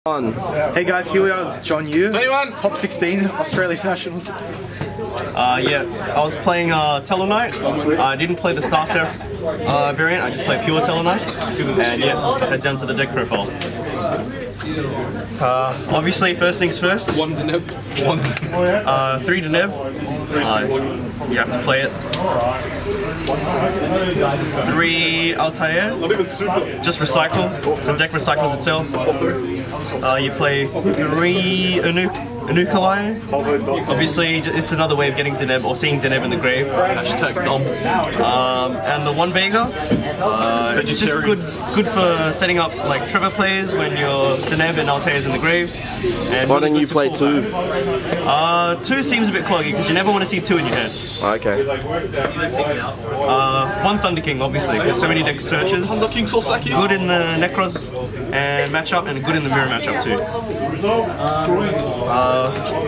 Hey guys, here we are, John Yu, 21. top 16 Australian Nationals. Yeah, I was playing tellarknight. I didn't play the Star Seraph variant, I just played pure tellarknight. And yeah, head down to the deck profile. Obviously, first things first. 1 Deneb. 3 Deneb. You have to play it. 3 Altair. Not even super. Just recycle. The deck recycles itself. You play 3 Anukalai. Obviously, it's another way of getting Deneb or seeing Deneb in the grave. Hashtag Dom. And the 1 Vega. It's just good for setting up like Trevor plays when your Deneb and Altair is in the grave. And why don't you play 2? 2 seems a bit cloggy because you never want to see 2 in your hand. Okay. 1 Thunder King, obviously, because so many deck searches. Thunder King Sosaki. Good in the Necros and matchup, and good in the mirror matchup too.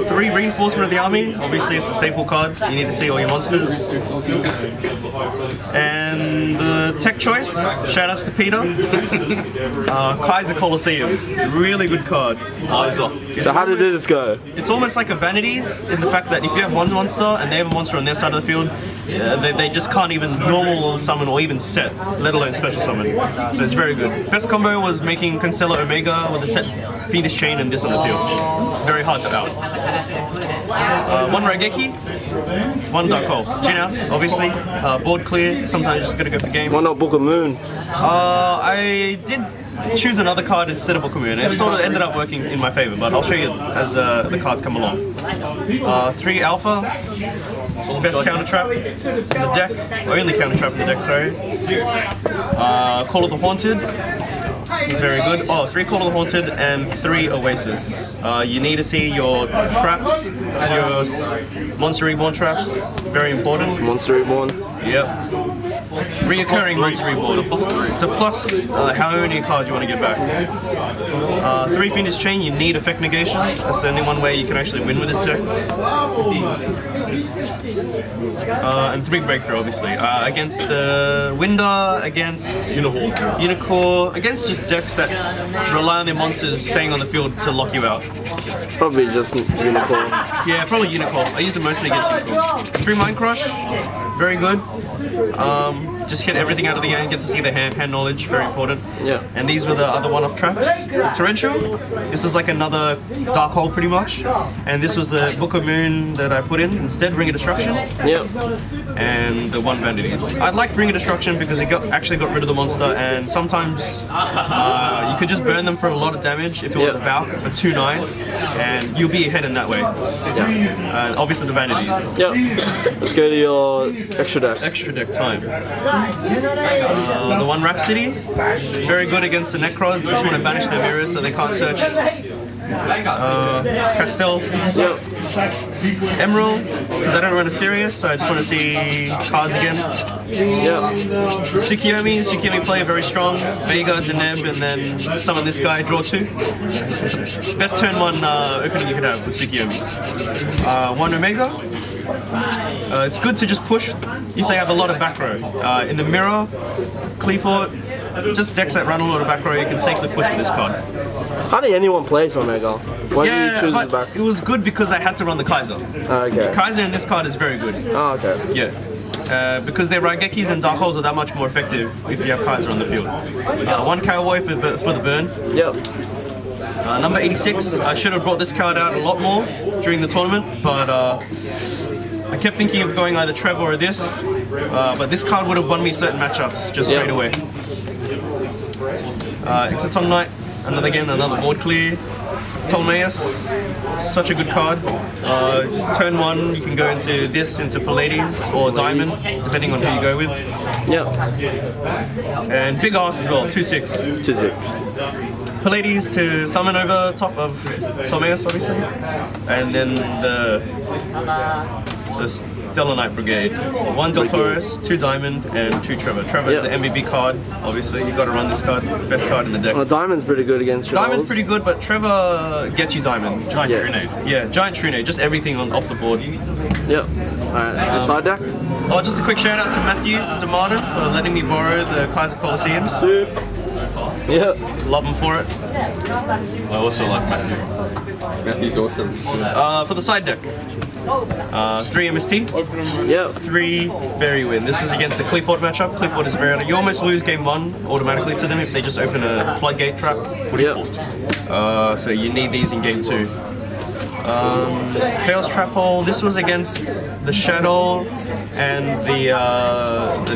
3 Reinforcement of the Army. Obviously, it's a staple card. You need to see all your monsters. And the tech choice. Shout outs to Peter. Kaiser Colosseum. Really good card. So how did this go? It's almost like a Vanities in the fact that if you have one monster and they have a monster on their side of the field, they just can't even normal summon or even set, let alone special summon. So it's very good. Best combo was making Constellar Omega with the set Phoenix Chain and this on the field. Very hard to out. 1 Raigeki, 1 Dark Hole. Gin outs, obviously. Board clear, sometimes you just gotta go for game. Why not Book of Moon? I did choose another card instead of Book of Moon. It sort of ended up working in my favor, but I'll show you as the cards come along. 3 Alpha, best counter trap in the deck, only counter trap in the deck, sorry. Call of the Haunted, very good. 3 Call of the Haunted and 3 Oasis. You need to see your traps, your Monster Reborn traps, very important. Monster Reborn? Yep. Reoccurring Monster Reborn. It's a plus how many cards you want to get back. 3 Phoenix Chain, you need effect negation. That's the only one way you can actually win with this deck. And 3 Breakthrough, obviously. Against the Winder, against Unicore, against just decks that rely on their monsters staying on the field to lock you out. Probably just Unicorn. Yeah, probably Unicorn. I use it mostly against Unicorn. 3 Mind Crush, very good. Just hit everything out of the hand, get to see the hand knowledge, very important. Yeah. And these were the other one-off traps. Torrential, this is like another Dark Hole pretty much. And this was the Book of Moon that I put in instead, Ring of Destruction. Yep. And the 1 Vanities. I liked Ring of Destruction because it actually got rid of the monster, and sometimes you could just burn them for a lot of damage if it was a Valk for 2/9, and you'll be ahead in that way. And obviously the Vanities. Yep. Let's go to your extra deck. Extra deck time. The 1 Rhapsody, very good against the Necros. Just want to banish their mirrors so they can't search. Castel. Yep. Emerald, because I don't run a Sirius, so I just want to see cards again. Yep. Tsukiyomi play very strong. Vega, Deneb, and then summon this guy, draw 2. Best turn 1 opening you could have with Tsukiyomi. 1 Omega. It's good to just push if they have a lot of back row. In the mirror, Cleafort, just decks that run a lot of back row, you can safely push with this card. Hardly anyone plays Omega. Why did you choose the back? It was good because I had to run the Kaiser. Okay. Kaiser in this card is very good. Oh, okay. Yeah. Because their Raigekis and Dark Holes are that much more effective if you have Kaiser on the field. 1 Cowboy for the burn. Yep. Number 86, I should have brought this card out a lot more during the tournament, but I kept thinking of going either Trevor or this, but this card would have won me certain matchups just straight away. Exiton Knight, another board clear. Ptolemaeus, such a good card. Just turn 1, you can go into this, into Pallades or Diamond, depending on who you go with. Yep. And big ass as well, 2/6. 2/6. Pallades to summon over top of Ptolemaeus, obviously. And then the Stellar Knight Brigade. 1 Del Taurus, 2 Diamond, and 2 Trevor. Trevor is the MVP card, obviously. You got to run this card, best card in the deck. Well, Diamond's pretty good against Trolls. Diamond's pretty good, but Trevor gets you Diamond. Giant Trunade. Yeah, Giant Trunade, just everything off the board. Yep. Alright, the side deck? Just a quick shout out to Matthew DeMartin for letting me borrow the Kaiser Colosseums. Yeah. Love him for it. I also like Matthew. Matthew's awesome. For the side deck, 3 MST, Yeah. 3 Fairy Wind. This is against the Clifford matchup. Clifford is very. You almost lose game 1 automatically to them if they just open a floodgate trap. Yeah. So you need these in game 2. Chaos Trap Hole. This was against the Shadow and the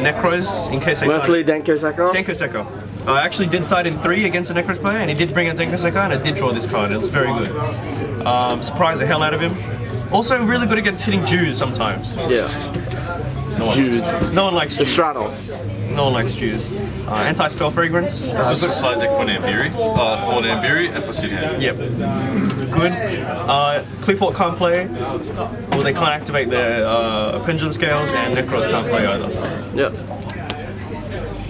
Necros in case they Mostly Denko Seko. Denko Seko. I actually did side in 3 against a Necros player, and he did bring a Denko Seko, and I did draw this card. It was very good. Surprised the hell out of him. Also really good against hitting Jews sometimes. Yeah. Jews. No one likes The Jews. Stratos. No one likes Jews. Anti-spell fragrance. This is a side deck for Nambiri, and for Sidhan. Yep. Good. Clifford can't play, or they can't activate their pendulum scales, and Necros can't play either. Yeah.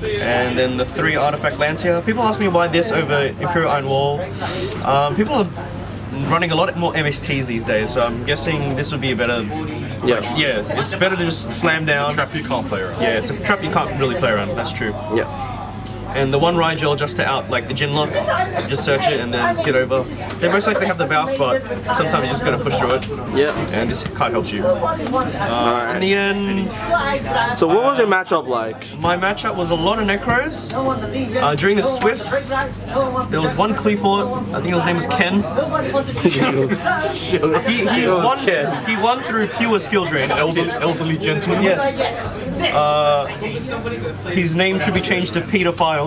And then the 3 artifact lands here. People ask me why this over Imperial Iron Wall. People are running a lot more MSTs these days, so I'm guessing this would be a better. Yeah. Yeah, it's better to just slam down. Trap you can't play around. Yeah, it's a trap you can't really play around. That's true. Yeah. And the 1 Rigel just to out like the Jinla, just search it and then get over. They most likely have the Valk, but sometimes you just gotta push through it. Yeah. And this card helps you. Alright. In the end, So what was your matchup like? my matchup was a lot of Necros. During the Swiss, there was one Clifford, I think his name was Ken. He won through pure skill drain. Elderly gentleman. Yes. His name should be changed to Peter File.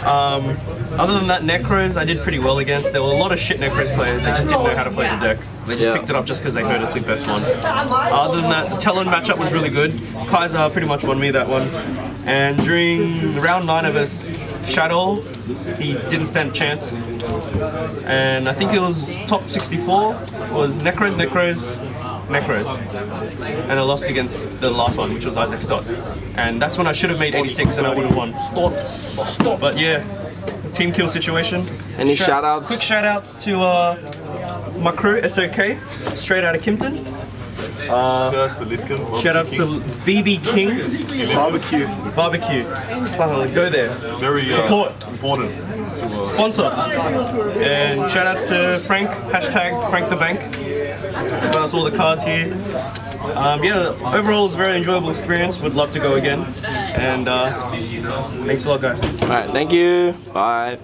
Other than that, Necros I did pretty well against. There were a lot of shit Necros players. They just didn't know how to play the deck. They just picked it up just because they heard it's the best one. Other than that, the Talon matchup was really good. Kaiser pretty much won me that one. And during round 9 of his Shadow, he didn't stand a chance. And I think it was top 64 was Necros. And I lost against the last one, which was Isaac Stott. And that's when I should have made 86 and I would have won. Stop. But yeah, team kill situation. Any shout-outs? Quick shout-outs to my crew, SOK, straight out of Kimpton. Shoutouts to Lidkin. Shout-outs to BB King. Barbecue. Go there. Very Support. important. Sponsor. And shout-outs to Frank, #Frank the Bank. Got us all the cards here. Yeah, overall it's a very enjoyable experience. Would love to go again. And thanks a lot, guys. Alright, thank you. Bye.